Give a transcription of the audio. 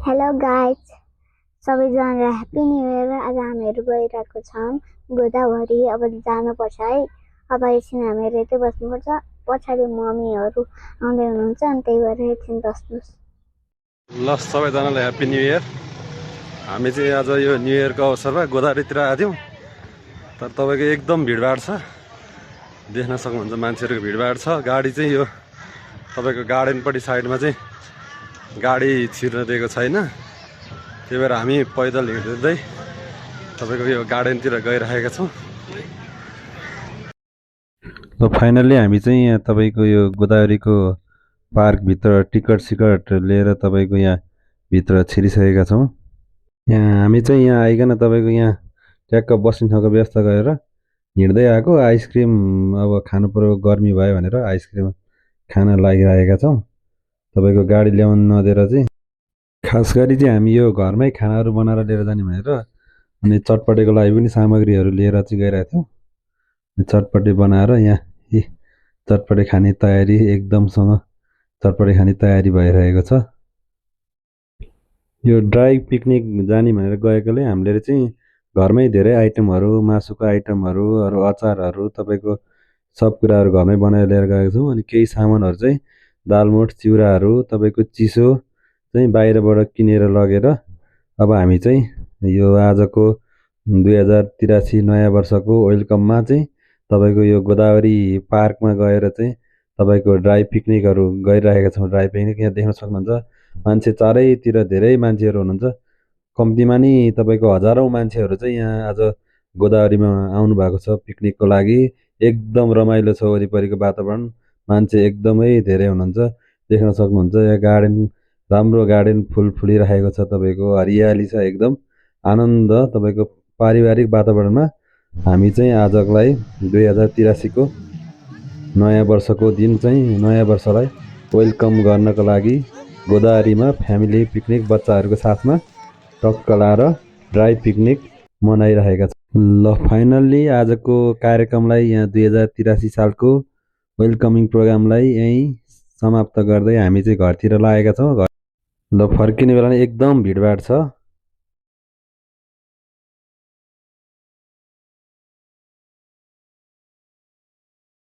Hello guys, सबैजनालाई happy new year. आज हामीहरू गइरहेको छौँ गोदावरी। अब जानुपर्छ है। अब एकछिन हामीहरू यतै बस्नुपर्छ। पछाडि मम्मीहरू आउँदै हुनुहुन्छ, अनि त्यही भएर एकछिन बस्नुहोस्। ल सबैजनालाई ह्याप्पी न्यू इयर। हामी चाहिँ आज यो न्यू इयरको अवसरमा गोदावरीतिर आएको थियौँ, तर तपाईँको एकदम भिडभाड छ, देख्न सक्नुहुन्छ मान्छेहरूको भिडभाड छ। गाडी चाहिँ यो तपाईँको गार्डनपट्टि साइडमा चाहिँ गाडी छिर्न दिएको छैन, त्यही भएर हामी पैदल हिँड्दै तपाईँको यो गार्डनतिर गइरहेका छौँ। ल फाइनल्ली हामी चाहिँ यहाँ तपाईँको यो गोदावरीको पार्कभित्र टिकट सिकट लिएर तपाईँको यहाँ भित्र छिरिसकेका छौँ। यहाँ हामी चाहिँ यहाँ आइकन तपाईँको यहाँ ट्याक्क बस्ने ठाउँको व्यवस्था गरेर हिँड्दै आएको। आइसक्रिम अब खानु पऱ्यो, गर्मी भयो भनेर आइसक्रिम खान लागिरहेका छौँ। तपाईँको गाडी ल्याउनु नदिएर चाहिँ खास गरी चाहिँ हामी यो घरमै खानाहरू बनाएर लिएर जाने भनेर अनि चटपटेको लागि पनि सामग्रीहरू लिएर चाहिँ गइरहेको थियौँ। चटपटे बनाएर यहाँ चटपटे खाने तयारी एकदमसँग चटपटे खाने तयारी भइरहेको छ। यो ड्राई पिकनिक जाने भनेर गएकोले हामीले चाहिँ घरमै धेरै आइटमहरू, मासुको आइटमहरू, अरू अचारहरू, तपाईँको सब कुराहरू घरमै बनाएर लिएर गएको छौँ। अनि केही सामानहरू चाहिँ दालमोठ, चिउराहरू, तपाईँको चिसो चाहिँ बाहिरबाट किनेर लगेर अब हामी चाहिँ यो आजको 2083 नयाँ वर्षको वेलकममा चाहिँ तपाईँको यो गोदावरी पार्कमा गएर चाहिँ तपाईँको ड्राई पिकनिकहरू गरिरहेका छौँ। ड्राई पिकनिक यहाँ देख्न सक्नुहुन्छ, मान्छे चारैतिर धेरै मान्छेहरू हुनुहुन्छ। कम्तीमा नि तपाईँको हजारौँ मान्छेहरू चाहिँ यहाँ आज गोदावरीमा आउनु भएको छ पिकनिकको लागि। एकदम रमाइलो छ वरिपरिको वातावरण, मान्छे एकदमै धेरै हुनुहुन्छ। देख्न सक्नुहुन्छ यहाँ गार्डन, राम्रो गार्डन, फुल फुलिरहेको छ, तपाईँको हरियाली छ, एकदम आनन्द। तपाईँको पारिवारिक वातावरणमा हामी चाहिँ आजलाई 2083को नयाँ वर्षको दिन चाहिँ नयाँ वर्षलाई वेलकम गर्नको लागि गोदावरीमा फ्यामिली पिकनिक बच्चाहरूको साथमा टक्क लाएर ड्राई पिकनिक मनाइरहेका छौँ। ल फाइनल्ली आजको कार्यक्रमलाई यहाँ 2083 सालको वेलकमिङ प्रोग्रामलाई यहीँ समाप्त गर्दै हामी चाहिँ घरतिर लागेका छौँ। ल फर्किने बेला एकदम भिडभाड छ।